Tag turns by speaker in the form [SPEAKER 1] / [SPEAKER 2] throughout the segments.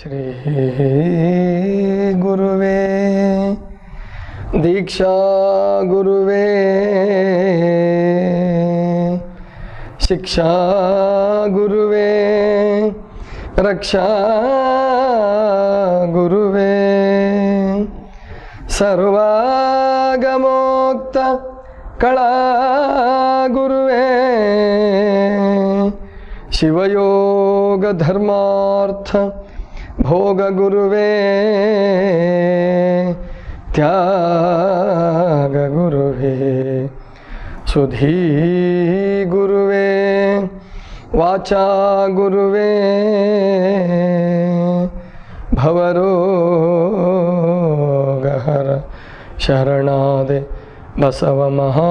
[SPEAKER 1] ಶ್ರೀ ಗುರುವೇ ದೀಕ್ಷಾ ಗುರುವೇ ಶಿಕ್ಷಾ ಗುರುವೇ ರಕ್ಷಾ ಗುರುವೇ ಸರ್ವಾಗಮೋಕ್ತ ಕಳಾ ಗುರುವೇ ಶಿವಯೋಗ ಧರ್ಮಾರ್ಥ ಭೋಗ ಗುರುವೇ ತ್ಯಾಗ ಗುರುವೇ ಸುಧೀ ಗುರುವೇ ವಾಚಾ ಗುರುವೇ ಭವರೋಗಹರ ಶರಣಾದೆ ಬಸವ ಮಹಾ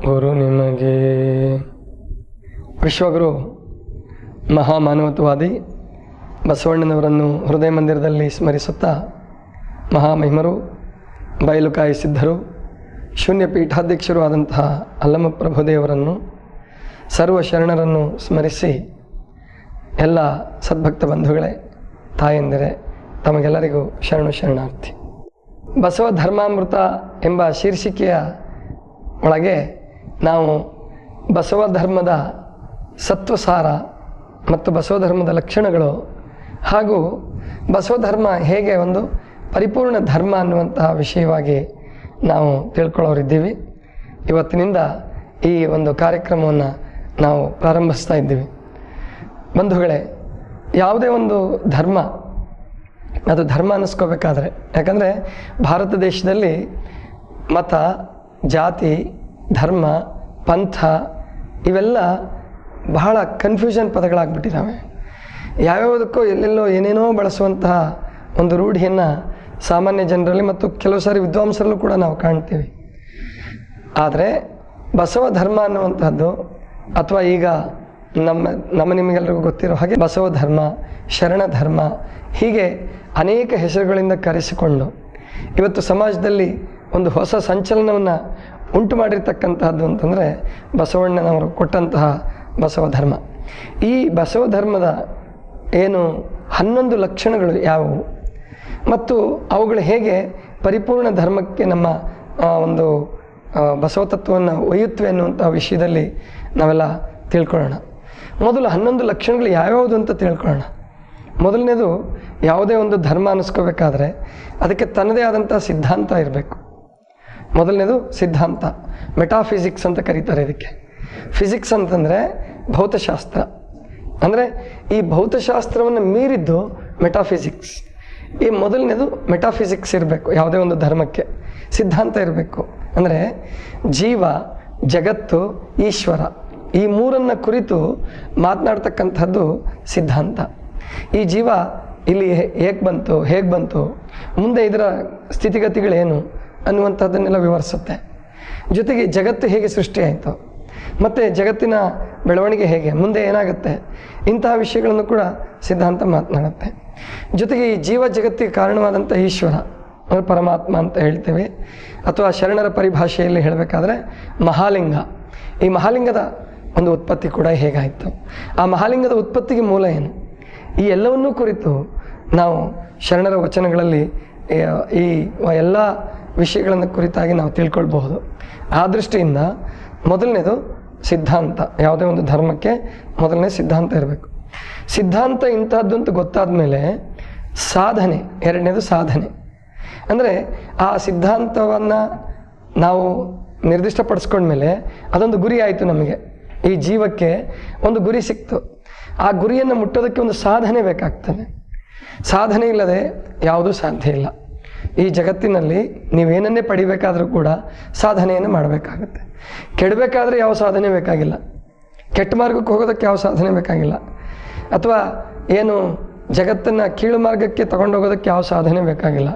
[SPEAKER 1] ಗುರು ನಿಮಗೆ. ವಿಶ್ವಗುರು ಮಹಾಮಾನವತ್ವವಾದಿ ಬಸವಣ್ಣನವರನ್ನು ಹೃದಯ ಮಂದಿರದಲ್ಲಿ ಸ್ಮರಿಸುತ್ತಾ ಮಹಾಮಹಿಮರು ಬಯಲುಕಾಯಿ ಸಿದ್ಧರು ಶೂನ್ಯ ಪೀಠಾಧ್ಯಕ್ಷರು ಆದಂತಹ ಅಲ್ಲಮ ಪ್ರಭುದೇವರನ್ನು ಸರ್ವ ಶರಣರನ್ನು ಸ್ಮರಿಸಿ ಎಲ್ಲ ಸದ್ಭಕ್ತ ಬಂಧುಗಳೇ ತಾಯಂದಿರೇ ತಮಗೆಲ್ಲರಿಗೂ ಶರಣು ಶರಣಾರ್ಥಿ. ಬಸವ ಧರ್ಮಾಮೃತ ಎಂಬ ಶೀರ್ಷಿಕೆಯ ಒಳಗೆ ನಾವು ಬಸವ ಧರ್ಮದ ಸತ್ವಸಾರ ಮತ್ತು ಬಸವ ಧರ್ಮದ ಲಕ್ಷಣಗಳು ಹಾಗೂ ಬಸವ ಧರ್ಮ ಹೇಗೆ ಒಂದು ಪರಿಪೂರ್ಣ ಧರ್ಮ ಅನ್ನುವಂತಹ ವಿಷಯವಾಗಿ ನಾವು ತಿಳ್ಕೊಳ್ಳೋರಿದ್ದೀವಿ. ಇವತ್ತಿನಿಂದ ಈ ಒಂದು ಕಾರ್ಯಕ್ರಮವನ್ನು ನಾವು ಪ್ರಾರಂಭಿಸ್ತಾ ಇದ್ದೀವಿ. ಬಂಧುಗಳೇ, ಯಾವುದೇ ಒಂದು ಧರ್ಮ ಅದು ಧರ್ಮ ಅನ್ನಿಸ್ಕೋಬೇಕಾದ್ರೆ, ಯಾಕಂದರೆ ಭಾರತ ದೇಶದಲ್ಲಿ ಮತ, ಜಾತಿ, ಧರ್ಮ, ಪಂಥ ಇವೆಲ್ಲ ಬಹಳ ಕನ್ಫ್ಯೂಷನ್ ಪದಗಳಾಗ್ಬಿಟ್ಟಿದ್ದಾವೆ. ಯಾವ್ಯಾವುದಕ್ಕೂ ಎಲ್ಲೆಲ್ಲೋ ಏನೇನೋ ಬಳಸುವಂತಹ ಒಂದು ರೂಢಿಯನ್ನು ಸಾಮಾನ್ಯ ಜನರಲ್ಲಿ ಮತ್ತು ಕೆಲವು ಸಾರಿ ವಿದ್ವಾಂಸರಲ್ಲೂ ಕೂಡ ನಾವು ಕಾಣ್ತೀವಿ. ಆದರೆ ಬಸವ ಧರ್ಮ ಅನ್ನುವಂಥದ್ದು, ಅಥವಾ ಈಗ ನಮ್ಮ ನಿಮಗೆಲ್ಲರಿಗೂ ಗೊತ್ತಿರೋ ಹಾಗೆ ಬಸವ ಧರ್ಮ, ಶರಣ ಧರ್ಮ, ಹೀಗೆ ಅನೇಕ ಹೆಸರುಗಳಿಂದ ಕರೆಸಿಕೊಂಡು ಇವತ್ತು ಸಮಾಜದಲ್ಲಿ ಒಂದು ಹೊಸ ಸಂಚಲನವನ್ನು ಉಂಟು ಮಾಡಿರ್ತಕ್ಕಂತಹದ್ದು ಅಂತಂದರೆ ಬಸವಣ್ಣನವರು ಕೊಟ್ಟಂತಹ ಬಸವ ಧರ್ಮ. ಈ ಬಸವ ಧರ್ಮದ ಏನು 11 ಲಕ್ಷಣಗಳು ಯಾವುವು ಮತ್ತು ಅವುಗಳು ಹೇಗೆ ಪರಿಪೂರ್ಣ ಧರ್ಮಕ್ಕೆ ನಮ್ಮ ಒಂದು ಬಸವ ತತ್ವವನ್ನು ಒಯ್ಯುತ್ತವೆ ಅನ್ನುವಂಥ ವಿಷಯದಲ್ಲಿ ನಾವೆಲ್ಲ ತಿಳ್ಕೊಳ್ಳೋಣ. ಮೊದಲು 11 ಲಕ್ಷಣಗಳು ಯಾವ್ಯಾವುದು ಅಂತ ತಿಳ್ಕೊಳ್ಳೋಣ. ಮೊದಲನೇದು, ಯಾವುದೇ ಒಂದು ಧರ್ಮ ಅನ್ನಿಸ್ಕೋಬೇಕಾದ್ರೆ ಅದಕ್ಕೆ ತನ್ನದೇ ಆದಂಥ ಸಿದ್ಧಾಂತ ಇರಬೇಕು. ಮೊದಲನೇದು ಸಿದ್ಧಾಂತ, ಮೆಟಾಫಿಸಿಕ್ಸ್ ಅಂತ ಕರೀತಾರೆ ಇದಕ್ಕೆ. ಫಿಸಿಕ್ಸ್ ಅಂತಂದರೆ ಭೌತಶಾಸ್ತ್ರ, ಅಂದರೆ ಈ ಭೌತಶಾಸ್ತ್ರವನ್ನು ಮೀರಿದ್ದು ಮೆಟಾಫಿಸಿಕ್ಸ್. ಈ ಮೊದಲನೇದು ಮೆಟಾಫಿಸಿಕ್ಸ್ ಇರಬೇಕು. ಯಾವುದೇ ಒಂದು ಧರ್ಮಕ್ಕೆ ಸಿದ್ಧಾಂತ ಇರಬೇಕು. ಅಂದರೆ ಜೀವ, ಜಗತ್ತು, ಈಶ್ವರ ಈ ಮೂರನ್ನು ಕುರಿತು ಮಾತನಾಡ್ತಕ್ಕಂಥದ್ದು ಸಿದ್ಧಾಂತ. ಈ ಜೀವ ಇಲ್ಲಿ ಹೇಗೆ ಬಂತು, ಮುಂದೆ ಇದರ ಸ್ಥಿತಿಗತಿಗಳೇನು ಅನ್ನುವಂಥದ್ದನ್ನೆಲ್ಲ ವಿವರಿಸುತ್ತೆ. ಜೊತೆಗೆ ಜಗತ್ತು ಹೇಗೆ ಸೃಷ್ಟಿಯಾಯಿತು, ಮತ್ತು ಜಗತ್ತಿನ ಬೆಳವಣಿಗೆ ಹೇಗೆ, ಮುಂದೆ ಏನಾಗುತ್ತೆ, ಇಂತಹ ವಿಷಯಗಳನ್ನು ಕೂಡ ಸಿದ್ಧಾಂತ ಮಾತನಾಡುತ್ತೆ. ಜೊತೆಗೆ ಈ ಜೀವ ಜಗತ್ತಿಗೆ ಕಾರಣವಾದಂಥ ಈಶ್ವರ ಅಂದರೆ ಪರಮಾತ್ಮ ಅಂತ ಹೇಳ್ತೇವೆ, ಅಥವಾ ಶರಣರ ಪರಿಭಾಷೆಯಲ್ಲಿ ಹೇಳಬೇಕಾದ್ರೆ ಮಹಾಲಿಂಗ. ಈ ಮಹಾಲಿಂಗದ ಒಂದು ಉತ್ಪತ್ತಿ ಕೂಡ ಹೇಗಾಯಿತು, ಆ ಮಹಾಲಿಂಗದ ಉತ್ಪತ್ತಿಗೆ ಮೂಲ ಏನು, ಈ ಎಲ್ಲವನ್ನೂ ಕುರಿತು ನಾವು ಶರಣರ ವಚನಗಳಲ್ಲಿ ಈ ಎಲ್ಲ ವಿಷಯಗಳನ್ನು ಕುರಿತಾಗಿ ನಾವು ತಿಳ್ಕೊಳ್ಬಹುದು. ಆ ದೃಷ್ಟಿಯಿಂದ ಮೊದಲನೇದು ಸಿದ್ಧಾಂತ. ಯಾವುದೇ ಒಂದು ಧರ್ಮಕ್ಕೆ ಮೊದಲನೇ ಸಿದ್ಧಾಂತ ಇರಬೇಕು. ಸಿದ್ಧಾಂತ ಇಂಥದ್ದು ಅಂತ ಗೊತ್ತಾದ ಮೇಲೆ ಸಾಧನೆ, ಎರಡನೇದು ಸಾಧನೆ. ಅಂದರೆ ಆ ಸಿದ್ಧಾಂತವನ್ನು ನಾವು ನಿರ್ದಿಷ್ಟಪಡಿಸ್ಕೊಂಡ್ಮೇಲೆ ಅದೊಂದು ಗುರಿ ಆಯಿತು. ನಮಗೆ ಈ ಜೀವಕ್ಕೆ ಒಂದು ಗುರಿ ಸಿಕ್ತು. ಆ ಗುರಿಯನ್ನು ಮುಟ್ಟೋದಕ್ಕೆ ಒಂದು ಸಾಧನೆ ಬೇಕಾಗ್ತದೆ. ಸಾಧನೆ ಇಲ್ಲದೆ ಯಾವುದೂ ಸಾಧ್ಯ ಇಲ್ಲ. ಈ ಜಗತ್ತಿನಲ್ಲಿ ನೀವೇನನ್ನೇ ಪಡಿಬೇಕಾದರೂ ಕೂಡ ಸಾಧನೆಯನ್ನು ಮಾಡಬೇಕಾಗುತ್ತೆ. ಕೆಡಬೇಕಾದ್ರೆ ಯಾವ ಸಾಧನೆ ಬೇಕಾಗಿಲ್ಲ, ಕೆಟ್ಟ ಮಾರ್ಗಕ್ಕೆ ಹೋಗೋದಕ್ಕೆ ಯಾವ ಸಾಧನೆ ಬೇಕಾಗಿಲ್ಲ, ಅಥವಾ ಏನು ಜಗತ್ತನ್ನು ಕೀಳು ಮಾರ್ಗಕ್ಕೆ ತಗೊಂಡೋಗೋದಕ್ಕೆ ಯಾವ ಸಾಧನೆ ಬೇಕಾಗಿಲ್ಲ.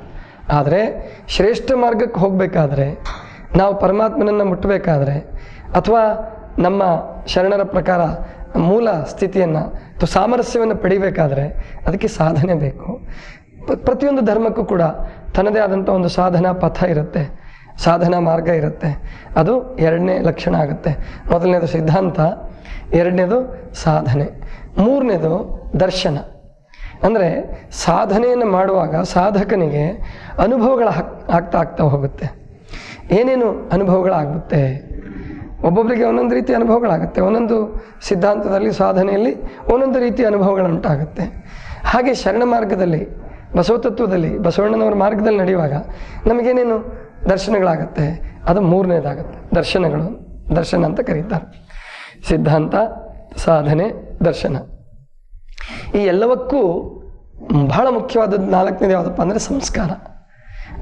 [SPEAKER 1] ಆದರೆ ಶ್ರೇಷ್ಠ ಮಾರ್ಗಕ್ಕೆ ಹೋಗಬೇಕಾದ್ರೆ, ನಾವು ಪರಮಾತ್ಮನನ್ನು ಮುಟ್ಟಬೇಕಾದ್ರೆ, ಅಥವಾ ನಮ್ಮ ಶರಣರ ಪ್ರಕಾರ ಮೂಲ ಸ್ಥಿತಿಯನ್ನು ಅಥವಾ ಸಾಮರಸ್ಯವನ್ನು ಪಡಿಬೇಕಾದ್ರೆ ಅದಕ್ಕೆ ಸಾಧನೆ ಬೇಕು. ಪ್ರತಿಯೊಂದು ಧರ್ಮಕ್ಕೂ ಕೂಡ ತನ್ನದೇ ಆದಂಥ ಒಂದು ಸಾಧನಾ ಪಥ ಇರುತ್ತೆ, ಸಾಧನಾ ಮಾರ್ಗ ಇರುತ್ತೆ. ಅದು ಎರಡನೇ ಲಕ್ಷಣ ಆಗುತ್ತೆ. ಮೊದಲನೇದು ಸಿದ್ಧಾಂತ, ಎರಡನೇದು ಸಾಧನೆ, ಮೂರನೇದು ದರ್ಶನ. ಅಂದರೆ ಸಾಧನೆಯನ್ನು ಮಾಡುವಾಗ ಸಾಧಕನಿಗೆ ಅನುಭವಗಳು ಆಗ್ತಾ ಹೋಗುತ್ತೆ. ಏನೇನು ಅನುಭವಗಳಾಗುತ್ತೆ? ಒಬ್ಬೊಬ್ಬರಿಗೆ ಒಂದೊಂದು ರೀತಿಯ ಅನುಭವಗಳಾಗುತ್ತೆ. ಒಂದೊಂದು ಸಿದ್ಧಾಂತದಲ್ಲಿ ಸಾಧನೆಯಲ್ಲಿ ಒಂದೊಂದು ರೀತಿಯ ಅನುಭವಗಳುಂಟಾಗುತ್ತೆ. ಹಾಗೆ ಶರಣ ಮಾರ್ಗದಲ್ಲಿ, ಬಸವತತ್ವದಲ್ಲಿ, ಬಸವಣ್ಣನವರ ಮಾರ್ಗದಲ್ಲಿ ನಡೆಯುವಾಗ ನಮಗೇನೇನು ದರ್ಶನಗಳಾಗುತ್ತೆ? ಅದು ಮೂರನೇದಾಗುತ್ತೆ. ದರ್ಶನಗಳು, ದರ್ಶನ ಅಂತ ಕರೀತಾರೆ. ಸಿದ್ಧಾಂತ, ಸಾಧನೆ, ದರ್ಶನ. ಈ ಎಲ್ಲವಕ್ಕೂ ಬಹಳ ಮುಖ್ಯವಾದದ್ದು ನಾಲ್ಕನೇದು ಯಾವುದಪ್ಪ ಅಂದರೆ ಸಂಸ್ಕಾರ.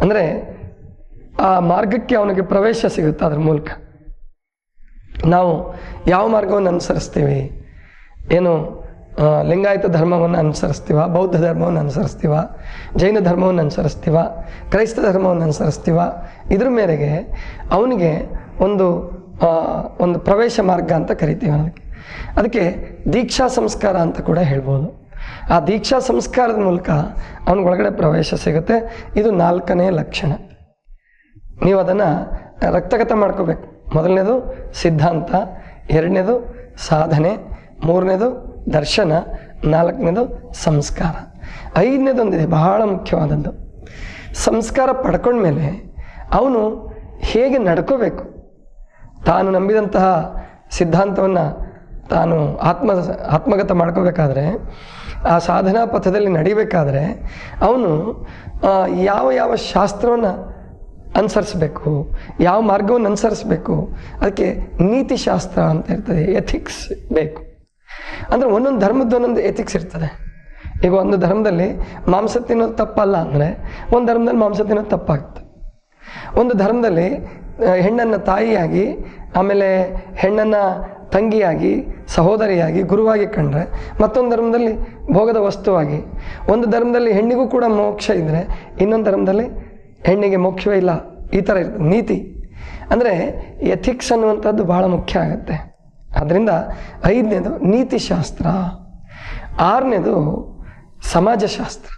[SPEAKER 1] ಅಂದರೆ ಆ ಮಾರ್ಗಕ್ಕೆ ಅವನಿಗೆ ಪ್ರವೇಶ ಸಿಗುತ್ತೆ. ಅದರ ಮೂಲಕ ನಾವು ಯಾವ ಮಾರ್ಗವನ್ನು ಅನುಸರಿಸ್ತೀವಿ? ಏನು ಲಿಂಗಾಯತ ಧರ್ಮವನ್ನು ಅನುಸರಿಸ್ತೀವ, ಬೌದ್ಧ ಧರ್ಮವನ್ನು ಅನುಸರಿಸ್ತೀವ, ಜೈನ ಧರ್ಮವನ್ನು ಅನುಸರಿಸ್ತೀವ, ಕ್ರೈಸ್ತ ಧರ್ಮವನ್ನು ಅನುಸರಿಸ್ತೀವ, ಇದ್ರ ಮೇರೆಗೆ ಅವನಿಗೆ ಒಂದು ಪ್ರವೇಶ ಮಾರ್ಗ ಅಂತ ಕರಿತೀವಿ. ಅದಕ್ಕೆ ದೀಕ್ಷಾ ಸಂಸ್ಕಾರ ಅಂತ ಕೂಡ ಹೇಳ್ಬೋದು. ಆ ದೀಕ್ಷಾ ಸಂಸ್ಕಾರದ ಮೂಲಕ ಅವನಿಗೊಳಗಡೆ ಪ್ರವೇಶ ಸಿಗುತ್ತೆ. ಇದು 4ನೇ ಲಕ್ಷಣ. ನೀವು ಅದನ್ನು ರಕ್ತಗತ ಮಾಡ್ಕೋಬೇಕು. ಮೊದಲನೇದು ಸಿದ್ಧಾಂತ, 2ನೇದು ಸಾಧನೆ, 3ನೇದು ದರ್ಶನ, 4ನೇದು ಸಂಸ್ಕಾರ, 5ನೇದೊಂದಿದೆ ಬಹಳ ಮುಖ್ಯವಾದದ್ದು. ಸಂಸ್ಕಾರ ಪಡ್ಕೊಂಡ್ಮೇಲೆ ಅವನು ಹೇಗೆ ನಡ್ಕೋಬೇಕು? ತಾನು ನಂಬಿದಂತಹ ಸಿದ್ಧಾಂತವನ್ನು ತಾನು ಆತ್ಮಗತ ಮಾಡ್ಕೋಬೇಕಾದ್ರೆ, ಆ ಸಾಧನಾ ಪಥದಲ್ಲಿ ನಡಿಬೇಕಾದ್ರೆ ಅವನು ಯಾವ ಶಾಸ್ತ್ರವನ್ನು ಅನುಸರಿಸಬೇಕು, ಯಾವ ಮಾರ್ಗವನ್ನು ಅನುಸರಿಸಬೇಕು, ಅದಕ್ಕೆ ನೀತಿಶಾಸ್ತ್ರ ಅಂತ ಇರ್ತದೆ, ಎಥಿಕ್ಸ್ ಬೇಕು. ಅಂದರೆ ಒಂದೊಂದು ಧರ್ಮದ್ದು ಒಂದೊಂದು ಎಥಿಕ್ಸ್ ಇರ್ತದೆ. ಈಗ ಒಂದು ಧರ್ಮದಲ್ಲಿ ಮಾಂಸ ತಿನ್ನೋದು ತಪ್ಪಲ್ಲ ಅಂದರೆ ಒಂದು ಧರ್ಮದಲ್ಲಿ ಮಾಂಸ ತಿನ್ನೋದು ತಪ್ಪಾಗುತ್ತೆ. ಒಂದು ಧರ್ಮದಲ್ಲಿ ಹೆಣ್ಣನ್ನು ತಾಯಿಯಾಗಿ, ಆಮೇಲೆ ಹೆಣ್ಣನ್ನು ತಂಗಿಯಾಗಿ, ಸಹೋದರಿಯಾಗಿ, ಗುರುವಾಗಿ ಕಂಡ್ರೆ ಮತ್ತೊಂದು ಧರ್ಮದಲ್ಲಿ ಭೋಗದ ವಸ್ತುವಾಗಿ, ಒಂದು ಧರ್ಮದಲ್ಲಿ ಹೆಣ್ಣಿಗೂ ಕೂಡ ಮೋಕ್ಷ ಇದ್ದರೆ ಇನ್ನೊಂದು ಧರ್ಮದಲ್ಲಿ ಹೆಣ್ಣಿಗೆ ಮೋಕ್ಷವೇ ಇಲ್ಲ. ಈ ಥರ ಇರ್ತದೆ ನೀತಿ. ಅಂದರೆ ಎಥಿಕ್ಸ್ ಅನ್ನುವಂಥದ್ದು ಭಾಳ ಮುಖ್ಯ ಆಗುತ್ತೆ. ಆದ್ದರಿಂದ 5ನೇದು ನೀತಿಶಾಸ್ತ್ರ, 6ನೇದು ಸಮಾಜಶಾಸ್ತ್ರ.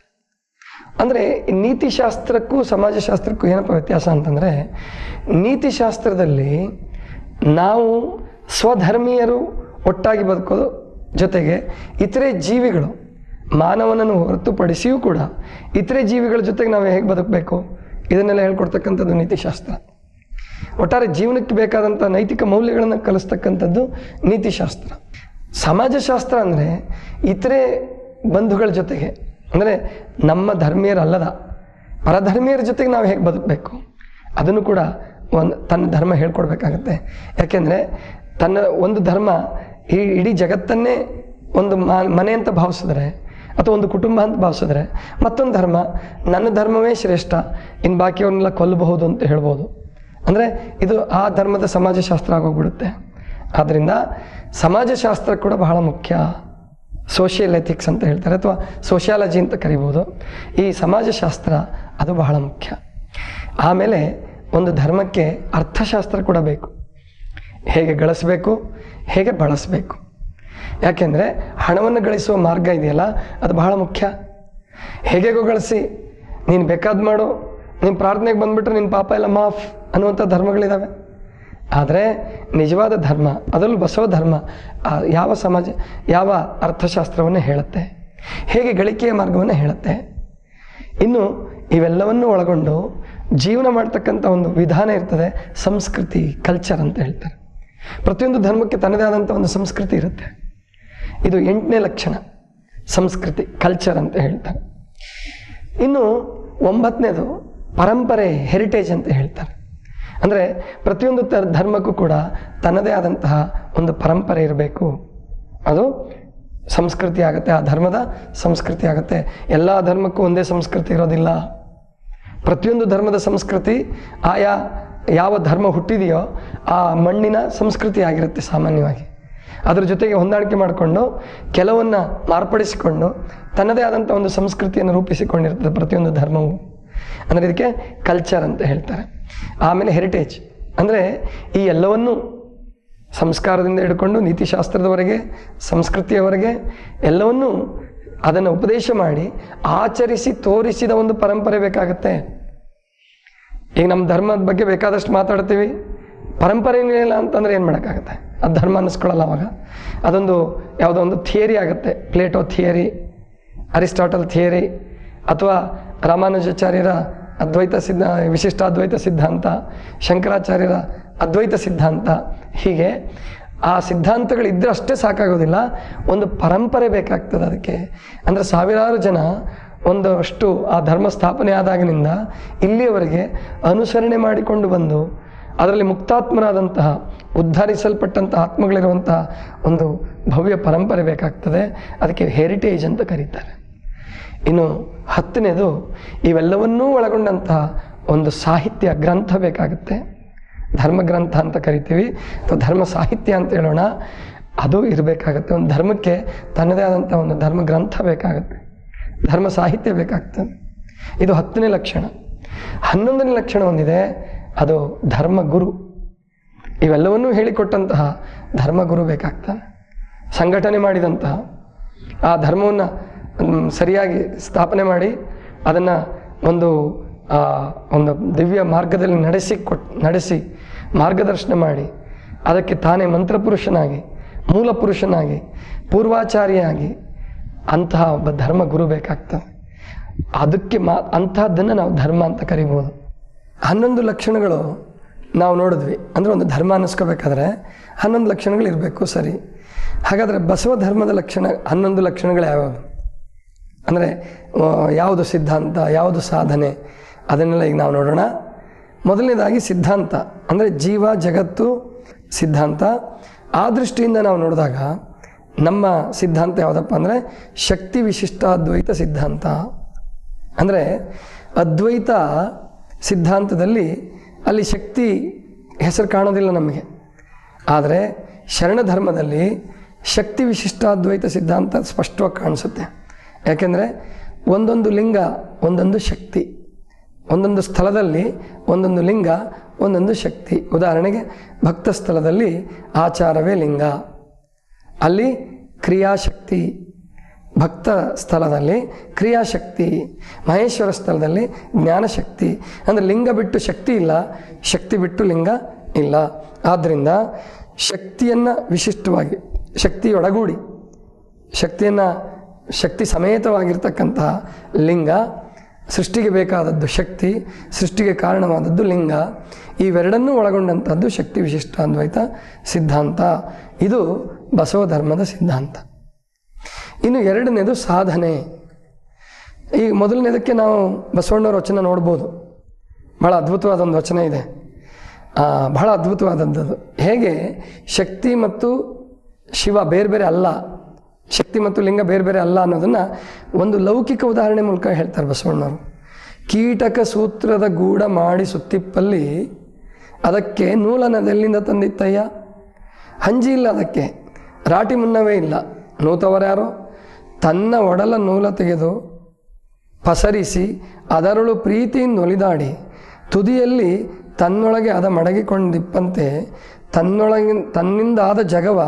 [SPEAKER 1] ಅಂದರೆ ನೀತಿಶಾಸ್ತ್ರಕ್ಕೂ ಸಮಾಜಶಾಸ್ತ್ರಕ್ಕೂ ಏನಪ್ಪ ವ್ಯತ್ಯಾಸ ಅಂತಂದರೆ, ನೀತಿಶಾಸ್ತ್ರದಲ್ಲಿ ನಾವು ಸ್ವಧರ್ಮೀಯರು ಒಟ್ಟಾಗಿ ಬದುಕೋದು, ಜೊತೆಗೆ ಇತರೆ ಜೀವಿಗಳು, ಮಾನವನನ್ನು ಹೊರತುಪಡಿಸಿಯೂ ಕೂಡ ಇತರೆ ಜೀವಿಗಳ ಜೊತೆಗೆ ನಾವು ಹೇಗೆ ಬದುಕಬೇಕು ಇದನ್ನೆಲ್ಲ ಹೇಳ್ಕೊಡ್ತಕ್ಕಂಥದ್ದು ನೀತಿಶಾಸ್ತ್ರ. ಒಟ್ಟಾರೆ ಜೀವನಕ್ಕೆ ಬೇಕಾದಂಥ ನೈತಿಕ ಮೌಲ್ಯಗಳನ್ನು ಕಲಿಸ್ತಕ್ಕಂಥದ್ದು ನೀತಿಶಾಸ್ತ್ರ. ಸಮಾಜಶಾಸ್ತ್ರ ಅಂದರೆ ಇತರೆ ಬಂಧುಗಳ ಜೊತೆಗೆ, ಅಂದರೆ ನಮ್ಮ ಧರ್ಮೀಯರಲ್ಲದ ಪರಧರ್ಮೀಯರ ಜೊತೆಗೆ ನಾವು ಹೇಗೆ ಬದುಕಬೇಕು ಅದನ್ನು ಕೂಡ ತನ್ನ ಧರ್ಮ ಹೇಳ್ಕೊಡ್ಬೇಕಾಗತ್ತೆ. ಯಾಕೆಂದರೆ ಒಂದು ಧರ್ಮ ಇಡೀ ಜಗತ್ತನ್ನೇ ಒಂದು ಮನೆ ಅಂತ ಭಾವಿಸಿದ್ರೆ, ಅಥವಾ ಒಂದು ಕುಟುಂಬ ಅಂತ ಭಾವಿಸಿದ್ರೆ, ಮತ್ತೊಂದು ಧರ್ಮ ನನ್ನ ಧರ್ಮವೇ ಶ್ರೇಷ್ಠ, ಇನ್ನು ಬಾಕಿಯವ್ರನ್ನೆಲ್ಲ ಕೊಲ್ಲಬಹುದು ಅಂತ ಹೇಳ್ಬೋದು. ಅಂದರೆ ಇದು ಆ ಧರ್ಮದ ಸಮಾಜಶಾಸ್ತ್ರ ಆಗೋಗ್ಬಿಡುತ್ತೆ. ಆದ್ದರಿಂದ ಸಮಾಜಶಾಸ್ತ್ರ ಕೂಡ ಬಹಳ ಮುಖ್ಯ. ಸೋಷಿಯಲ್ ಎಥಿಕ್ಸ್ ಅಂತ ಹೇಳ್ತಾರೆ, ಅಥವಾ ಸೋಷಿಯಾಲಜಿ ಅಂತ ಕರಿಬೋದು. ಈ ಸಮಾಜಶಾಸ್ತ್ರ ಅದು ಬಹಳ ಮುಖ್ಯ. ಆಮೇಲೆ ಒಂದು ಧರ್ಮಕ್ಕೆ ಅರ್ಥಶಾಸ್ತ್ರ ಕೂಡ ಬೇಕು. ಹೇಗೆ ಗಳಿಸಬೇಕು, ಹೇಗೆ ಬಳಸಬೇಕು. ಯಾಕೆಂದರೆ ಹಣವನ್ನು ಗಳಿಸುವ ಮಾರ್ಗ ಇದೆಯಲ್ಲ ಅದು ಬಹಳ ಮುಖ್ಯ. ಹೇಗೆಗೋ ಗಳಿಸಿ, ನೀನು ಬೇಕಾದ ಮಾಡು, ನೀನು ಪ್ರಾರ್ಥನೆಗೆ ಬಂದುಬಿಟ್ರೆ ನಿನ್ನ ಪಾಪ ಎಲ್ಲ ಮಾಫ್ ಅನ್ನುವಂಥ ಧರ್ಮಗಳಿದ್ದಾವೆ. ಆದರೆ ನಿಜವಾದ ಧರ್ಮ, ಅದರಲ್ಲೂ ಬಸವ ಧರ್ಮ ಯಾವ ಅರ್ಥಶಾಸ್ತ್ರವನ್ನು ಹೇಳುತ್ತೆ, ಹೇಗೆ ಗಳಿಕೆಯ ಮಾರ್ಗವನ್ನು ಹೇಳುತ್ತೆ. ಇನ್ನು ಇವೆಲ್ಲವನ್ನು ಒಳಗೊಂಡು ಜೀವನ ಮಾಡ್ತಕ್ಕಂಥ ಒಂದು ವಿಧಾನ ಇರ್ತದೆ, ಸಂಸ್ಕೃತಿ, ಕಲ್ಚರ್ ಅಂತ ಹೇಳ್ತಾರೆ. ಪ್ರತಿಯೊಂದು ಧರ್ಮಕ್ಕೆ ತನ್ನದೇ ಆದಂಥ ಒಂದು ಸಂಸ್ಕೃತಿ ಇರುತ್ತೆ. ಇದು 8ನೇ ಲಕ್ಷಣ, ಸಂಸ್ಕೃತಿ, ಕಲ್ಚರ್ ಅಂತ ಹೇಳ್ತಾರೆ. ಇನ್ನು 9ನೇದು ಪರಂಪರೆ, ಹೆರಿಟೇಜ್ ಅಂತ ಹೇಳ್ತಾರೆ. ಅಂದರೆ ಪ್ರತಿಯೊಂದು ಧರ್ಮಕ್ಕೂ ಕೂಡ ತನ್ನದೇ ಆದಂತಹ ಒಂದು ಪರಂಪರೆ ಇರಬೇಕು. ಅದು ಸಂಸ್ಕೃತಿ ಆಗುತ್ತೆ, ಆ ಧರ್ಮದ ಸಂಸ್ಕೃತಿ ಆಗುತ್ತೆ. ಎಲ್ಲ ಧರ್ಮಕ್ಕೂ ಒಂದೇ ಸಂಸ್ಕೃತಿ ಇರೋದಿಲ್ಲ. ಪ್ರತಿಯೊಂದು ಧರ್ಮದ ಸಂಸ್ಕೃತಿ ಯಾವ ಧರ್ಮ ಹುಟ್ಟಿದೆಯೋ ಆ ಮಣ್ಣಿನ ಸಂಸ್ಕೃತಿ ಆಗಿರುತ್ತೆ ಸಾಮಾನ್ಯವಾಗಿ. ಅದ್ರ ಜೊತೆಗೆ ಹೊಂದಾಣಿಕೆ ಮಾಡಿಕೊಂಡು ಕೆಲವನ್ನ ಮಾರ್ಪಡಿಸಿಕೊಂಡು ತನ್ನದೇ ಆದಂಥ ಒಂದು ಸಂಸ್ಕೃತಿಯನ್ನು ರೂಪಿಸಿಕೊಂಡಿರ್ತದೆ ಪ್ರತಿಯೊಂದು ಧರ್ಮವು. ಅಂದರೆ ಇದಕ್ಕೆ ಕಲ್ಚರ್ ಅಂತ ಹೇಳ್ತಾರೆ. ಆಮೇಲೆ ಹೆರಿಟೇಜ್ ಅಂದರೆ ಈ ಎಲ್ಲವನ್ನೂ ಸಂಸ್ಕಾರದಿಂದ ಹಿಡ್ಕೊಂಡು ನೀತಿಶಾಸ್ತ್ರದವರೆಗೆ, ಸಂಸ್ಕೃತಿಯವರೆಗೆ ಎಲ್ಲವನ್ನೂ ಅದನ್ನು ಉಪದೇಶ ಮಾಡಿ ಆಚರಿಸಿ ತೋರಿಸಿದ ಒಂದು ಪರಂಪರೆ ಬೇಕಾಗತ್ತೆ. ಈಗ ನಮ್ಮ ಧರ್ಮದ ಬಗ್ಗೆ ಬೇಕಾದಷ್ಟು ಮಾತಾಡ್ತೀವಿ, ಪರಂಪರೆ ಏನಿಲ್ಲ ಅಂತಂದರೆ ಏನು ಮಾಡೋಕ್ಕಾಗತ್ತೆ? ಅದು ಧರ್ಮ ಅನ್ನಿಸ್ಕೊಳ್ಳಲ್ಲ. ಅವಾಗ ಅದೊಂದು ಯಾವುದೋ ಒಂದು ಥಿಯರಿ ಆಗುತ್ತೆ, ಪ್ಲೇಟೋ ಥಿಯರಿ, ಅರಿಸ್ಟಾಟಲ್ ಥಿಯರಿ ಅಥವಾ ರಾಮಾನುಜಾಚಾರ್ಯರ ಅದ್ವೈತ ವಿಶಿಷ್ಟಾದ್ವೈತ ಸಿದ್ಧಾಂತ, ಶಂಕರಾಚಾರ್ಯರ ಅದ್ವೈತ ಸಿದ್ಧಾಂತ, ಹೀಗೆ ಆ ಸಿದ್ಧಾಂತಗಳಿದ್ದರೆ ಅಷ್ಟೇ ಸಾಕಾಗೋದಿಲ್ಲ, ಒಂದು ಪರಂಪರೆ ಬೇಕಾಗ್ತದೆ ಅದಕ್ಕೆ. ಅಂದರೆ ಸಾವಿರಾರು ಜನ ಒಂದಷ್ಟು ಆ ಧರ್ಮ ಸ್ಥಾಪನೆ ಆದಾಗಿನಿಂದ ಇಲ್ಲಿಯವರೆಗೆ ಅನುಸರಣೆ ಮಾಡಿಕೊಂಡು ಬಂದು ಅದರಲ್ಲಿ ಮುಕ್ತಾತ್ಮರಾದಂತಹ ಉದ್ಧರಿಸಲ್ಪಟ್ಟಂತಹ ಆತ್ಮಗಳಿರುವಂತಹ ಒಂದು ಭವ್ಯ ಪರಂಪರೆ ಬೇಕಾಗ್ತದೆ. ಅದಕ್ಕೆ ಹೆರಿಟೇಜ್ ಅಂತ ಕರೀತಾರೆ. ಇನ್ನು 10ನೇದು ಇವೆಲ್ಲವನ್ನೂ ಒಳಗೊಂಡಂತಹ ಒಂದು ಸಾಹಿತ್ಯ ಗ್ರಂಥ ಬೇಕಾಗುತ್ತೆ. ಧರ್ಮಗ್ರಂಥ ಅಂತ ಕರಿತೀವಿ ಅಥವಾ ಧರ್ಮ ಸಾಹಿತ್ಯ ಅಂತ ಹೇಳೋಣ, ಅದು ಇರಬೇಕಾಗತ್ತೆ. ಒಂದು ಧರ್ಮಕ್ಕೆ ತನ್ನದೇ ಆದಂಥ ಒಂದು ಧರ್ಮ ಗ್ರಂಥ ಬೇಕಾಗುತ್ತೆ, ಧರ್ಮ ಸಾಹಿತ್ಯ ಬೇಕಾಗ್ತದೆ. ಇದು 10ನೇ ಲಕ್ಷಣ. 11ನೇ ಲಕ್ಷಣ ಒಂದಿದೆ, ಅದು ಧರ್ಮಗುರು. ಇವೆಲ್ಲವನ್ನೂ ಹೇಳಿಕೊಟ್ಟಂತಹ ಧರ್ಮಗುರು ಬೇಕಾಗ್ತಾನೆ. ಸಂಘಟನೆ ಮಾಡಿದಂತಹ ಆ ಧರ್ಮವನ್ನು ಸರಿಯಾಗಿ ಸ್ಥಾಪನೆ ಮಾಡಿ ಅದನ್ನು ಒಂದು ದಿವ್ಯ ಮಾರ್ಗದಲ್ಲಿ ನಡೆಸಿ ಮಾರ್ಗದರ್ಶನ ಮಾಡಿ ಅದಕ್ಕೆ ತಾನೇ ಮಂತ್ರಪುರುಷನಾಗಿ, ಮೂಲ ಪುರುಷನಾಗಿ, ಪೂರ್ವಾಚಾರ್ಯಾಗಿ ಅಂತಹ ಒಬ್ಬ ಧರ್ಮಗುರು ಬೇಕಾಗ್ತದೆ. ಅದಕ್ಕೆ ಅಂತಹದ್ದನ್ನು ನಾವು ಧರ್ಮ ಅಂತ ಕರಿಬೋದು. 11 ಲಕ್ಷಣಗಳು ನಾವು ನೋಡಿದ್ವಿ. ಅಂದರೆ ಒಂದು ಧರ್ಮ ಅನ್ನಿಸ್ಕೋಬೇಕಾದ್ರೆ 11 ಲಕ್ಷಣಗಳು ಇರಬೇಕು, ಸರಿ. ಹಾಗಾದರೆ ಬಸವ ಧರ್ಮದ ಲಕ್ಷಣ 11 ಲಕ್ಷಣಗಳು ಯಾವ್ಯಾವುದು? ಅಂದರೆ ಯಾವುದು ಸಿದ್ಧಾಂತ, ಯಾವುದು ಸಾಧನೆ, ಅದನ್ನೆಲ್ಲ ಈಗ ನಾವು ನೋಡೋಣ. ಮೊದಲನೇದಾಗಿ ಸಿದ್ಧಾಂತ ಅಂದರೆ ಜೀವ ಜಗತ್ತು ಸಿದ್ಧಾಂತ. ಆ ದೃಷ್ಟಿಯಿಂದ ನಾವು ನೋಡಿದಾಗ ನಮ್ಮ ಸಿದ್ಧಾಂತ ಯಾವುದಪ್ಪ ಅಂದರೆ ಶಕ್ತಿ ವಿಶಿಷ್ಟಾದ್ವೈತ ಸಿದ್ಧಾಂತ. ಅಂದರೆ ಅದ್ವೈತ ಸಿದ್ಧಾಂತದಲ್ಲಿ ಅಲ್ಲಿ ಶಕ್ತಿ ಹೆಸರು ಕಾಣೋದಿಲ್ಲ ನಮಗೆ. ಆದರೆ ಶರಣ ಧರ್ಮದಲ್ಲಿ ಶಕ್ತಿ ವಿಶಿಷ್ಟಾದ್ವೈತ ಸಿದ್ಧಾಂತ ಸ್ಪಷ್ಟವಾಗಿ ಕಾಣಿಸುತ್ತೆ. ಯಾಕೆಂದರೆ ಒಂದೊಂದು ಲಿಂಗ ಒಂದೊಂದು ಶಕ್ತಿ, ಒಂದೊಂದು ಸ್ಥಳದಲ್ಲಿ ಒಂದೊಂದು ಲಿಂಗ ಒಂದೊಂದು ಶಕ್ತಿ. ಉದಾಹರಣೆಗೆ ಭಕ್ತ ಸ್ಥಳದಲ್ಲಿ ಆಚಾರವೇ ಲಿಂಗ, ಅಲ್ಲಿ ಕ್ರಿಯಾಶಕ್ತಿ. ಭಕ್ತ ಸ್ಥಳದಲ್ಲಿ ಕ್ರಿಯಾಶಕ್ತಿ, ಮಹೇಶ್ವರ ಸ್ಥಳದಲ್ಲಿ ಜ್ಞಾನಶಕ್ತಿ. ಅಂದರೆ ಲಿಂಗ ಬಿಟ್ಟು ಶಕ್ತಿ ಇಲ್ಲ, ಶಕ್ತಿ ಬಿಟ್ಟು ಲಿಂಗ ಇಲ್ಲ. ಆದ್ದರಿಂದ ಶಕ್ತಿಯನ್ನು ವಿಶಿಷ್ಟವಾಗಿ ಶಕ್ತಿಯೊಡಗೂಡಿ ಶಕ್ತಿ ಸಮೇತವಾಗಿರ್ತಕ್ಕಂತಹ ಲಿಂಗ, ಸೃಷ್ಟಿಗೆ ಬೇಕಾದದ್ದು ಶಕ್ತಿ, ಸೃಷ್ಟಿಗೆ ಕಾರಣವಾದದ್ದು ಲಿಂಗ. ಇವೆರಡನ್ನೂ ಒಳಗೊಂಡಂಥದ್ದು ಶಕ್ತಿ ವಿಶಿಷ್ಟಾದ್ವೈತ ಸಿದ್ಧಾಂತ. ಇದು ಬಸವ ಧರ್ಮದ ಸಿದ್ಧಾಂತ. ಇನ್ನು 2ನೇದು ಸಾಧನೆ. ಈ ಮೊದಲನೇದಕ್ಕೆ ನಾವು ಬಸವಣ್ಣವ್ರ ವಚನ ನೋಡ್ಬೋದು. ಭಾಳ ಅದ್ಭುತವಾದ ಒಂದು ವಚನ ಇದೆ, ಬಹಳ ಅದ್ಭುತವಾದದ್ದು. ಹೇಗೆ ಶಕ್ತಿ ಮತ್ತು ಶಿವ ಬೇರೆ ಬೇರೆ ಅಲ್ಲ, ಶಕ್ತಿ ಮತ್ತು ಲಿಂಗ ಬೇರೆ ಬೇರೆ ಅಲ್ಲ ಅನ್ನೋದನ್ನು ಒಂದು ಲೌಕಿಕ ಉದಾಹರಣೆ ಮೂಲಕ ಹೇಳ್ತಾರೆ ಬಸವಣ್ಣವರು. ಕೀಟಕ ಸೂತ್ರದ ಗೂಢ ಮಾಡಿ ಸುತ್ತಿಪ್ಪಲ್ಲಿ ಅದಕ್ಕೆ ನೂಲನದೆಲ್ಲಿಂದ ತಂದಿತ್ತಯ್ಯ. ಹಂಜಿ ಇಲ್ಲ ಅದಕ್ಕೆ, ರಾಟಿ ಮುನ್ನವೇ ಇಲ್ಲ. ನೂತವರ್ಯಾರೋ ತನ್ನ ಒಡಲ ನೂಲ ತೆಗೆದು ಪಸರಿಸಿ ಅದರಳು ಪ್ರೀತಿಯಿಂದ ಒಲಿದಾಡಿ ತುದಿಯಲ್ಲಿ ತನ್ನೊಳಗೆ ಅದ ಮಡಗಿಕೊಂಡಿಪ್ಪಂತೆ ತನ್ನಿಂದಾದ ಜಗವ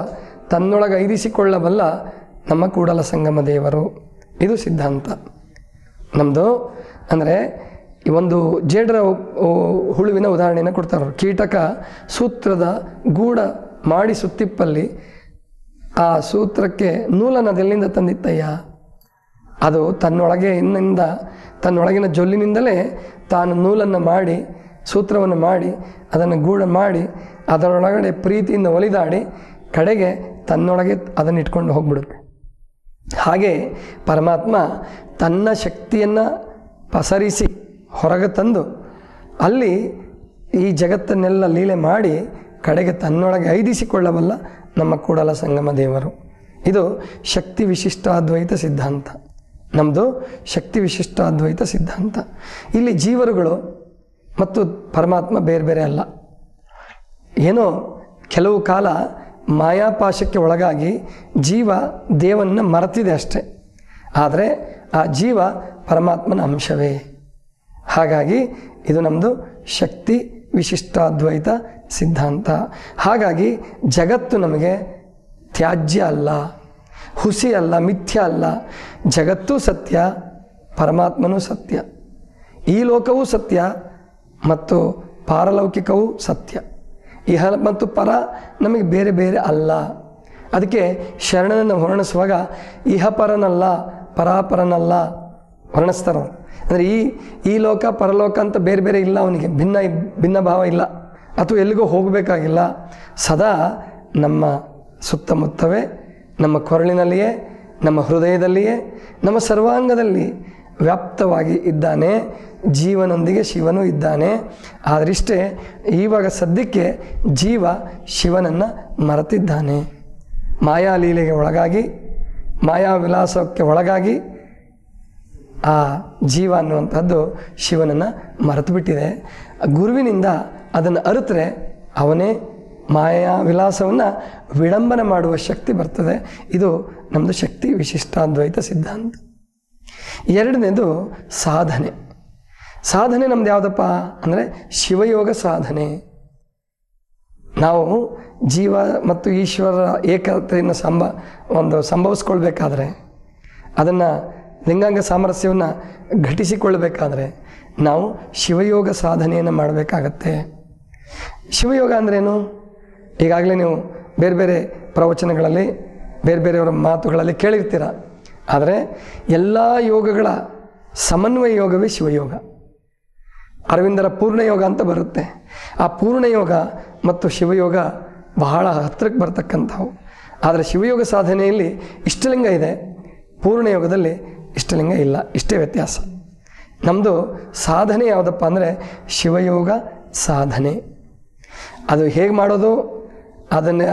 [SPEAKER 1] ತನ್ನೊಳಗೆ ಐದಿಸಿಕೊಳ್ಳಬಲ್ಲ ನಮ್ಮ ಕೂಡಲ ಸಂಗಮ ದೇವರು. ಇದು ಸಿದ್ಧಾಂತ ನಮ್ಮದು. ಅಂದರೆ ಒಂದು ಜೇಡರ ಹುಳುವಿನ ಉದಾಹರಣೆಯನ್ನು ಕೊಡ್ತಾರೆ. ಕೀಟಕ ಸೂತ್ರದ ಗೂಢ ಮಾಡಿ ಸುತ್ತಿಪ್ಪಲ್ಲಿ ಆ ಸೂತ್ರಕ್ಕೆ ನೂಲನದೆಲ್ಲಿಂದ ತಂದಿತ್ತಯ್ಯ. ಅದು ತನ್ನೊಳಗಿನ ಜೊಲ್ಲಿನಿಂದಲೇ ತಾನು ನೂಲನ್ನು ಮಾಡಿ, ಸೂತ್ರವನ್ನು ಮಾಡಿ, ಅದನ್ನು ಗೂಢ ಮಾಡಿ, ಅದರೊಳಗಡೆ ಪ್ರೀತಿಯಿಂದ ಒಲಿದಾಡಿ ಕಡೆಗೆ ತನ್ನೊಳಗೆ ಅದನ್ನು ಇಟ್ಕೊಂಡು ಹೋಗ್ಬಿಡುತ್ತೆ. ಹಾಗೆ ಪರಮಾತ್ಮ ತನ್ನ ಶಕ್ತಿಯನ್ನು ಪಸರಿಸಿ ಹೊರಗೆ ತಂದು ಅಲ್ಲಿ ಈ ಜಗತ್ತನ್ನೆಲ್ಲ ಲೀಲೆ ಮಾಡಿ ಕಡೆಗೆ ತನ್ನೊಳಗೆ ಐದಿಸಿಕೊಳ್ಳಬಲ್ಲ ನಮ್ಮ ಕೂಡಲ ಸಂಗಮ ದೇವರು. ಇದು ಶಕ್ತಿ ವಿಶಿಷ್ಟಾದ್ವೈತ ಸಿದ್ಧಾಂತ. ನಮ್ಮದು ಶಕ್ತಿ ವಿಶಿಷ್ಟಾದ್ವೈತ ಸಿದ್ಧಾಂತ. ಇಲ್ಲಿ ಜೀವರುಗಳು ಮತ್ತು ಪರಮಾತ್ಮ ಬೇರೆ ಬೇರೆ ಅಲ್ಲ. ಏನೋ ಕೆಲವು ಕಾಲ ಮಾಯಾಪಾಶಕ್ಕೆ ಒಳಗಾಗಿ ಜೀವ ದೇವನ್ನ ಮರೆತಿದೆ ಅಷ್ಟೆ. ಆದರೆ ಆ ಜೀವ ಪರಮಾತ್ಮನ ಅಂಶವೇ. ಹಾಗಾಗಿ ಇದು ನಮ್ಮದು ಶಕ್ತಿ ವಿಶಿಷ್ಟಾದ್ವೈತ ಸಿದ್ಧಾಂತ. ಹಾಗಾಗಿ ಜಗತ್ತು ನಮಗೆ ತ್ಯಾಜ್ಯ ಅಲ್ಲ, ಹುಸಿ ಅಲ್ಲ, ಮಿಥ್ಯ ಅಲ್ಲ. ಜಗತ್ತೂ ಸತ್ಯ, ಪರಮಾತ್ಮನೂ ಸತ್ಯ. ಈ ಲೋಕವೂ ಸತ್ಯ ಮತ್ತು ಪಾರಲೌಕಿಕವೂ ಸತ್ಯ. ಇಹ ಮತ್ತು ಪರ ನಮಗೆ ಬೇರೆ ಬೇರೆ ಅಲ್ಲ. ಅದಕ್ಕೆ ಶರಣನನ್ನು ವರ್ಣಿಸುವಾಗ ಇಹಪರನಲ್ಲ ಪರಾಪರನಲ್ಲ ವರ್ಣಿಸ್ತಾರೆ. ಅಂದರೆ ಈ ಲೋಕ ಪರಲೋಕ ಅಂತ ಬೇರೆ ಬೇರೆ ಇಲ್ಲ, ಅವನಿಗೆ ಭಿನ್ನ ಭಾವ ಇಲ್ಲ, ಅಥವಾ ಎಲ್ಲಿಗೂ ಹೋಗಬೇಕಾಗಿಲ್ಲ. ಸದಾ ನಮ್ಮ ಸುತ್ತಮುತ್ತವೇ, ನಮ್ಮ ಕೊರಳಿನಲ್ಲಿಯೇ, ನಮ್ಮ ಹೃದಯದಲ್ಲಿಯೇ, ನಮ್ಮ ಸರ್ವಾಂಗದಲ್ಲಿ ವ್ಯಾಪ್ತವಾಗಿ ಇದ್ದಾನೆ. ಜೀವನೊಂದಿಗೆ ಶಿವನೂ ಇದ್ದಾನೆ. ಆದರಿಷ್ಟೇ ಇವಾಗ ಸದ್ಯಕ್ಕೆ ಜೀವ ಶಿವನನ್ನು ಮರೆತಿದ್ದಾನೆ. ಮಾಯಾಲೀಲೆಗೆ ಒಳಗಾಗಿ, ಮಾಯಾವಿಲಾಸಕ್ಕೆ ಒಳಗಾಗಿ ಆ ಜೀವ ಅನ್ನುವಂಥದ್ದು ಶಿವನನ್ನು ಮರೆತು ಬಿಟ್ಟಿದೆ. ಗುರುವಿನಿಂದ ಅದನ್ನು ಅರಿತರೆ ಅವನೇ ಮಾಯಾ ವಿಲಾಸವನ್ನು ವಿಡಂಬನೆ ಮಾಡುವ ಶಕ್ತಿ ಬರ್ತದೆ. ಇದು ನಮ್ಮದು ಶಕ್ತಿ ವಿಶಿಷ್ಟಾದ್ವೈತ ಸಿದ್ಧಾಂತ. ಎರಡನೇದು ಸಾಧನೆ. ಸಾಧನೆ ನಮ್ದು ಯಾವುದಪ್ಪ ಅಂದರೆ ಶಿವಯೋಗ ಸಾಧನೆ. ನಾವು ಜೀವ ಮತ್ತು ಈಶ್ವರ ಏಕತೆಯನ್ನು ಸಂಭವಿಸ್ಕೊಳ್ಬೇಕಾದ್ರೆ, ಅದನ್ನು ಲಿಂಗಾಂಗ ಸಾಮರಸ್ಯವನ್ನು ಘಟಿಸಿಕೊಳ್ಳಬೇಕಾದ್ರೆ ನಾವು ಶಿವಯೋಗ ಸಾಧನೆಯನ್ನು ಮಾಡಬೇಕಾಗತ್ತೆ. ಶಿವಯೋಗ ಅಂದ್ರೇನು? ಈಗಾಗಲೇ ನೀವು ಬೇರೆ ಬೇರೆ ಪ್ರವಚನಗಳಲ್ಲಿ ಬೇರೆ ಬೇರೆಯವರ ಮಾತುಗಳಲ್ಲಿ ಕೇಳಿರ್ತೀರ. ಆದರೆ ಎಲ್ಲ ಯೋಗಗಳ ಸಮನ್ವಯ ಯೋಗವೇ ಶಿವಯೋಗ. ಅರವಿಂದರ ಪೂರ್ಣಯೋಗ ಅಂತ ಬರುತ್ತೆ. ಆ ಪೂರ್ಣಯೋಗ ಮತ್ತು ಶಿವಯೋಗ ಬಹಳ ಹತ್ತಿರಕ್ಕೆ ಬರ್ತಕ್ಕಂಥವು. ಆದರೆ ಶಿವಯೋಗ ಸಾಧನೆಯಲ್ಲಿ ಇಷ್ಟಲಿಂಗ ಇದೆ, ಪೂರ್ಣಯೋಗದಲ್ಲಿ ಇಷ್ಟಲಿಂಗ ಇಲ್ಲ. ಇಷ್ಟೇ ವ್ಯತ್ಯಾಸ. ನಮ್ಮದು ಸಾಧನೆ ಯಾವುದಪ್ಪ ಅಂದರೆ ಶಿವಯೋಗ ಸಾಧನೆ. ಅದು ಹೇಗೆ ಮಾಡೋದು,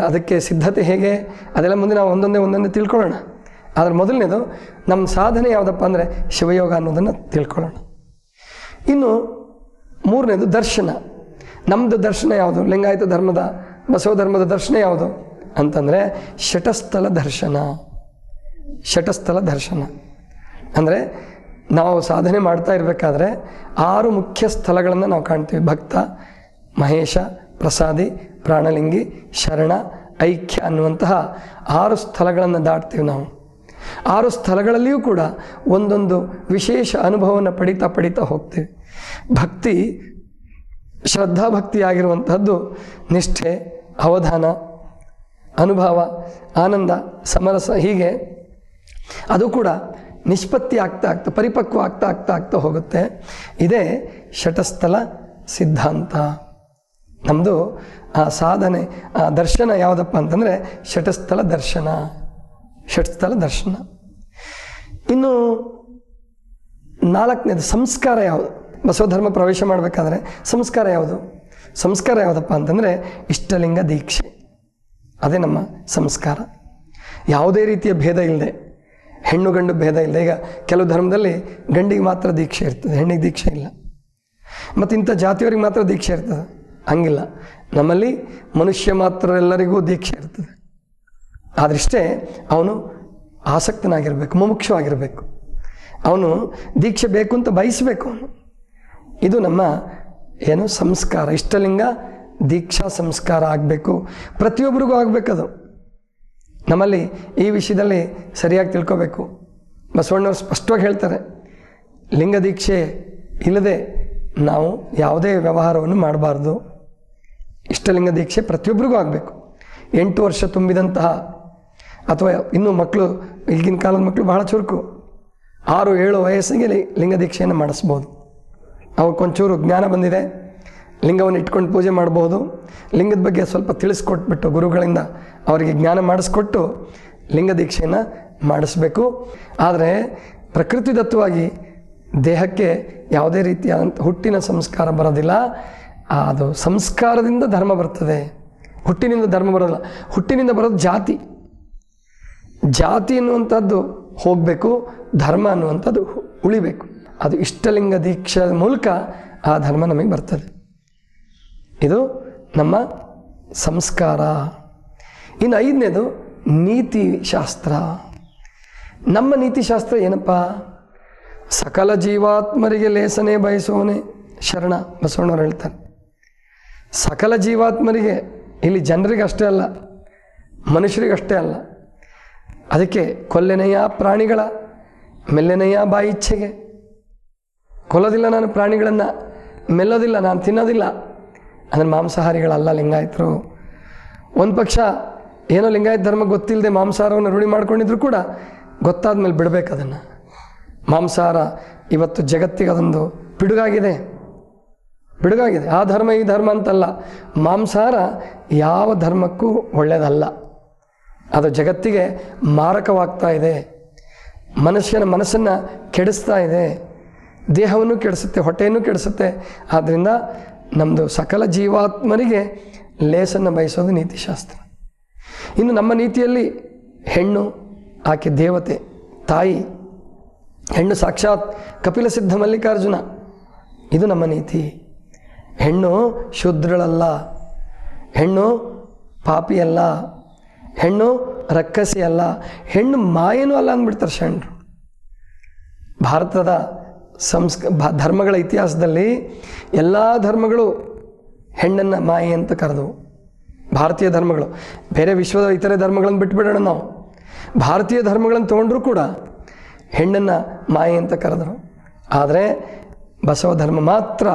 [SPEAKER 1] ಅದಕ್ಕೆ ಸಿದ್ಧತೆ ಹೇಗೆ, ಅದೆಲ್ಲ ಮುಂದೆ ನಾವು ಒಂದೊಂದೇ ತಿಳ್ಕೊಳ್ಳೋಣ. ಆದರೆ ಮೊದಲನೇದು ನಮ್ಮ ಸಾಧನೆ ಯಾವುದಪ್ಪ ಅಂದರೆ ಶಿವಯೋಗ ಅನ್ನೋದನ್ನು ತಿಳ್ಕೊಳ್ಳೋಣ. ಇನ್ನು ಮೂರನೇದು ದರ್ಶನ. ನಮ್ಮದು ದರ್ಶನ ಯಾವುದು? ಲಿಂಗಾಯತ ಧರ್ಮದ, ಬಸವ ಧರ್ಮದ ದರ್ಶನ ಯಾವುದು ಅಂತಂದರೆ ಶಟಸ್ಥಲ ದರ್ಶನ. ಶಟಸ್ಥಲ ದರ್ಶನ ಅಂದರೆ ನಾವು ಸಾಧನೆ ಮಾಡ್ತಾ ಇರಬೇಕಾದ್ರೆ 6 ಮುಖ್ಯ ಸ್ಥಳಗಳನ್ನು ನಾವು ಕಾಣ್ತೀವಿ. ಭಕ್ತ, ಮಹೇಶ, ಪ್ರಸಾದಿ, ಪ್ರಾಣಲಿಂಗಿ, ಶರಣ, ಐಕ್ಯ ಅನ್ನುವಂತಹ 6 ಸ್ಥಳಗಳನ್ನು ದಾಟ್ತೀವಿ ನಾವು. 6 ಸ್ಥಳಗಳಲ್ಲಿಯೂ ಕೂಡ ಒಂದೊಂದು ವಿಶೇಷ ಅನುಭವವನ್ನು ಪಡಿತಾ ಹೋಗ್ತೀವಿ. ಭಕ್ತಿ, ಶ್ರದ್ಧಾಭಕ್ತಿ ಆಗಿರುವಂತಹದ್ದು ನಿಷ್ಠೆ, ಅವಧಾನ, ಅನುಭವ, ಆನಂದ, ಸಮರಸ, ಹೀಗೆ ಅದು ಕೂಡ ನಿಷ್ಪತ್ತಿ ಆಗ್ತಾ ಪರಿಪಕ್ವ ಆಗ್ತಾ ಹೋಗುತ್ತೆ. ಇದೇ ಶಟಸ್ಥಲ ಸಿದ್ಧಾಂತ. ನಮ್ಮದು ಆ ಸಾಧನೆ, ಆ ದರ್ಶನ ಯಾವುದಪ್ಪ ಅಂತಂದರೆ ಶಟಸ್ಥಲ ದರ್ಶನ. ಇನ್ನು 4ನೇದು ಸಂಸ್ಕಾರ ಯಾವುದು? ಬಸವಧರ್ಮ ಪ್ರವೇಶ ಮಾಡಬೇಕಾದ್ರೆ ಸಂಸ್ಕಾರ ಯಾವುದು? ಸಂಸ್ಕಾರ ಯಾವುದಪ್ಪ ಅಂತಂದರೆ ಇಷ್ಟಲಿಂಗ ದೀಕ್ಷೆ. ಅದೇ ನಮ್ಮ ಸಂಸ್ಕಾರ. ಯಾವುದೇ ರೀತಿಯ ಭೇದ ಇಲ್ಲದೆ, ಹೆಣ್ಣು ಗಂಡು ಭೇದ ಇಲ್ಲದೆ. ಈಗ ಕೆಲವು ಧರ್ಮದಲ್ಲಿ ಗಂಡಿಗೆ ಮಾತ್ರ ದೀಕ್ಷೆ ಇರ್ತದೆ, ಹೆಣ್ಣಿಗೆ ದೀಕ್ಷೆ ಇಲ್ಲ. ಮತ್ತು ಇಂಥ ಜಾತಿಯವರಿಗೆ ಮಾತ್ರ ದೀಕ್ಷೆ ಇರ್ತದೆ, ಹಂಗಿಲ್ಲ. ನಮ್ಮಲ್ಲಿ ಮನುಷ್ಯ ಮಾತ್ರ ಎಲ್ಲರಿಗೂ ದೀಕ್ಷೆ ಇರ್ತದೆ. ಆದರಿಷ್ಟೇ ಅವನು ಆಸಕ್ತನಾಗಿರಬೇಕು, ಮುಮುಕ್ಷವಾಗಿರಬೇಕು. ಅವನು ದೀಕ್ಷೆ ಬೇಕು ಅಂತ ಬಯಸಬೇಕು ಅವನು. ಇದು ನಮ್ಮ ಏನು ಸಂಸ್ಕಾರ. ಇಷ್ಟಲಿಂಗ ದೀಕ್ಷಾ ಸಂಸ್ಕಾರ ಆಗಬೇಕು, ಪ್ರತಿಯೊಬ್ಬರಿಗೂ ಆಗಬೇಕದು. ನಮ್ಮಲ್ಲಿ ಈ ವಿಷಯದಲ್ಲಿ ಸರಿಯಾಗಿ ತಿಳ್ಕೋಬೇಕು. ಬಸವಣ್ಣವರು ಸ್ಪಷ್ಟವಾಗಿ ಹೇಳ್ತಾರೆ, ಲಿಂಗ ದೀಕ್ಷೆ ಇಲ್ಲದೆ ನಾವು ಯಾವುದೇ ವ್ಯವಹಾರವನ್ನು ಮಾಡಬಾರ್ದು. ಇಷ್ಟಲಿಂಗ ದೀಕ್ಷೆ ಪ್ರತಿಯೊಬ್ಬರಿಗೂ ಆಗಬೇಕು. 8 ವರ್ಷ ತುಂಬಿದಂತಹ ಅಥವಾ ಇನ್ನೂ ಮಕ್ಕಳು, ಈಗಿನ ಕಾಲದ ಮಕ್ಕಳು ಬಹಳ ಚುರುಕು, 6-7 ವಯಸ್ಸಿಗೆ ಲಿಂಗ ದೀಕ್ಷೆಯನ್ನು ಮಾಡಿಸ್ಬೋದು. ಅವಕ್ಕೊಂಚೂರು ಜ್ಞಾನ ಬಂದಿದೆ, ಲಿಂಗವನ್ನು ಇಟ್ಕೊಂಡು ಪೂಜೆ ಮಾಡ್ಬೋದು. ಲಿಂಗದ ಬಗ್ಗೆ ಸ್ವಲ್ಪ ತಿಳಿಸ್ಕೊಟ್ಬಿಟ್ಟು ಗುರುಗಳಿಂದ ಅವರಿಗೆ ಜ್ಞಾನ ಮಾಡಿಸ್ಕೊಟ್ಟು ಲಿಂಗ ದೀಕ್ಷೆಯನ್ನು ಮಾಡಿಸ್ಬೇಕು. ಆದರೆ ಪ್ರಕೃತಿದತ್ತವಾಗಿ ದೇಹಕ್ಕೆ ಯಾವುದೇ ರೀತಿಯಾದಂಥ ಹುಟ್ಟಿನ ಸಂಸ್ಕಾರ ಬರೋದಿಲ್ಲ. ಅದು ಸಂಸ್ಕಾರದಿಂದ ಧರ್ಮ ಬರ್ತದೆ, ಹುಟ್ಟಿನಿಂದ ಧರ್ಮ ಬರೋದಿಲ್ಲ. ಹುಟ್ಟಿನಿಂದ ಬರೋದು ಜಾತಿ. ಜಾತಿ ಅನ್ನುವಂಥದ್ದು ಹೋಗಬೇಕು, ಧರ್ಮ ಅನ್ನುವಂಥದ್ದು ಉಳಿಬೇಕು. ಅದು ಇಷ್ಟಲಿಂಗ ದೀಕ್ಷೆ ಮೂಲಕ ಆ ಧರ್ಮ ನಮಗೆ ಬರ್ತದೆ. ಇದು ನಮ್ಮ ಸಂಸ್ಕಾರ. ಇನ್ನು 5ನೇದು ನೀತಿ ಶಾಸ್ತ್ರ. ನಮ್ಮ ನೀತಿಶಾಸ್ತ್ರ ಏನಪ್ಪ? ಸಕಲ ಜೀವಾತ್ಮರಿಗೆ ಲೇಸನೆ ಬಯಸುವವನೇ ಶರಣ. ಬಸವಣ್ಣವ್ರು ಹೇಳ್ತಾರೆ, ಸಕಲ ಜೀವಾತ್ಮರಿಗೆ, ಇಲ್ಲಿ ಜನರಿಗೆ ಅಷ್ಟೇ ಅಲ್ಲ, ಮನುಷ್ಯರಿಗಷ್ಟೇ ಅಲ್ಲ. ಅದಕ್ಕೆ ಕೊಲ್ಲೆನೆಯ ಪ್ರಾಣಿಗಳ, ಮೆಲ್ಲೆನೆಯ ಬಾಯಿಚ್ಛೆಗೆ. ಕೊಲ್ಲೋದಿಲ್ಲ ನಾನು ಪ್ರಾಣಿಗಳನ್ನು, ಮೆಲ್ಲೋದಿಲ್ಲ ನಾನು, ತಿನ್ನೋದಿಲ್ಲ ಅಂದರೆ ಮಾಂಸಾಹಾರಿಗಳಲ್ಲ ಲಿಂಗಾಯತರು. ಒಂದು ಪಕ್ಷ ಏನೋ ಲಿಂಗಾಯತ ಧರ್ಮ ಗೊತ್ತಿಲ್ಲದೆ ಮಾಂಸಾಹಾರವನ್ನು ರೂಢಿ ಮಾಡ್ಕೊಂಡಿದ್ರು ಕೂಡ ಗೊತ್ತಾದ ಮೇಲೆ ಬಿಡಬೇಕು ಅದನ್ನು. ಮಾಂಸಾಹಾರ ಇವತ್ತು ಜಗತ್ತಿಗೆ ಅದೊಂದು ಪಿಡುಗಾಗಿದೆ. ಆ ಧರ್ಮ ಈ ಧರ್ಮ ಅಂತಲ್ಲ, ಮಾಂಸಾಹಾರ ಯಾವ ಧರ್ಮಕ್ಕೂ ಒಳ್ಳೆಯದಲ್ಲ. ಅದು ಜಗತ್ತಿಗೆ ಮಾರಕವಾಗ್ತಾ ಇದೆ, ಮನುಷ್ಯನ ಮನಸ್ಸನ್ನು ಕೆಡಿಸ್ತಾ ಇದೆ, ದೇಹವನ್ನು ಕೆಡಿಸುತ್ತೆ, ಹೊಟ್ಟೆಯನ್ನು ಕೆಡಿಸುತ್ತೆ. ಆದ್ದರಿಂದ ನಮ್ಮದು ಸಕಲ ಜೀವಾತ್ಮರಿಗೆ ಲೇಸನ್ನು ಬಯಸೋದು ನೀತಿಶಾಸ್ತ್ರ. ಇನ್ನು ನಮ್ಮ ನೀತಿಯಲ್ಲಿ ಹೆಣ್ಣು ಆಕೆ ದೇವತೆ, ತಾಯಿ. ಹೆಣ್ಣು ಸಾಕ್ಷಾತ್ ಕಪಿಲ ಸಿದ್ಧ ಮಲ್ಲಿಕಾರ್ಜುನ. ಇದು ನಮ್ಮ ನೀತಿ. ಹೆಣ್ಣು ಶೂದ್ರಳಲ್ಲ, ಹೆಣ್ಣು ಪಾಪಿಯಲ್ಲ, ಹೆಣ್ಣು ರಕ್ಕಸಿ ಅಲ್ಲ, ಹೆಣ್ಣು ಮಾಯೇನೂ ಅಲ್ಲ ಅಂದ್ಬಿಡ್ತಾರೆ ಶರಣರು. ಭಾರತದ ಧರ್ಮಗಳ ಇತಿಹಾಸದಲ್ಲಿ ಎಲ್ಲ ಧರ್ಮಗಳು ಹೆಣ್ಣನ್ನು ಮಾಯೆ ಅಂತ ಕರೆದವು. ಭಾರತೀಯ ಧರ್ಮಗಳು, ಬೇರೆ ವಿಶ್ವದ ಇತರೆ ಧರ್ಮಗಳನ್ನು ಬಿಟ್ಟುಬಿಡೋಣ. ನಾವು ಭಾರತೀಯ ಧರ್ಮಗಳನ್ನು ತೊಗೊಂಡ್ರೂ ಕೂಡ ಹೆಣ್ಣನ್ನು ಮಾಯೆ ಅಂತ ಕರೆದರು. ಆದರೆ ಬಸವ ಧರ್ಮ ಮಾತ್ರ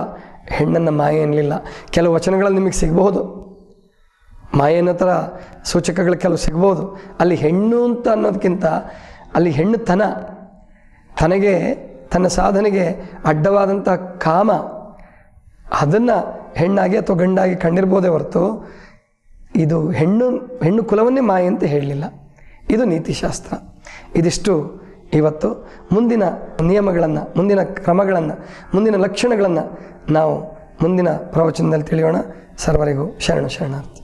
[SPEAKER 1] ಹೆಣ್ಣನ್ನು ಮಾಯೆ ಅನ್ನಲಿಲ್ಲ. ಕೆಲವು ವಚನಗಳಲ್ಲಿ ನಿಮಗೆ ಸಿಗ್ಬೋದು, ಮಾಯೆನ ಥರ ಸೂಚಕಗಳು ಕೆಲವು ಸಿಗ್ಬೋದು. ಅಲ್ಲಿ ಹೆಣ್ಣು ಅಂತ ಅನ್ನೋದಕ್ಕಿಂತ ಅಲ್ಲಿ ಹೆಣ್ಣುತನ, ತನಗೆ ತನ್ನ ಸಾಧನೆಗೆ ಅಡ್ಡವಾದಂಥ ಕಾಮ, ಅದನ್ನು ಹೆಣ್ಣಾಗಿ ಅಥವಾ ಗಂಡಾಗಿ ಕಂಡಿರ್ಬೋದೇ ಹೊರತು ಇದು ಹೆಣ್ಣು ಕುಲವನ್ನೇ ಮಾಯೆ ಅಂತ ಹೇಳಲಿಲ್ಲ. ಇದು ನೀತಿಶಾಸ್ತ್ರ. ಇದಿಷ್ಟು ಇವತ್ತು. ಮುಂದಿನ ನಿಯಮಗಳನ್ನು, ಮುಂದಿನ ಕ್ರಮಗಳನ್ನು, ಮುಂದಿನ ಲಕ್ಷಣಗಳನ್ನು ನಾವು ಮುಂದಿನ ಪ್ರವಚನದಲ್ಲಿ ತಿಳಿಯೋಣ. ಸರ್ವರಿಗೂ ಶರಣಾರ್ಥಿ.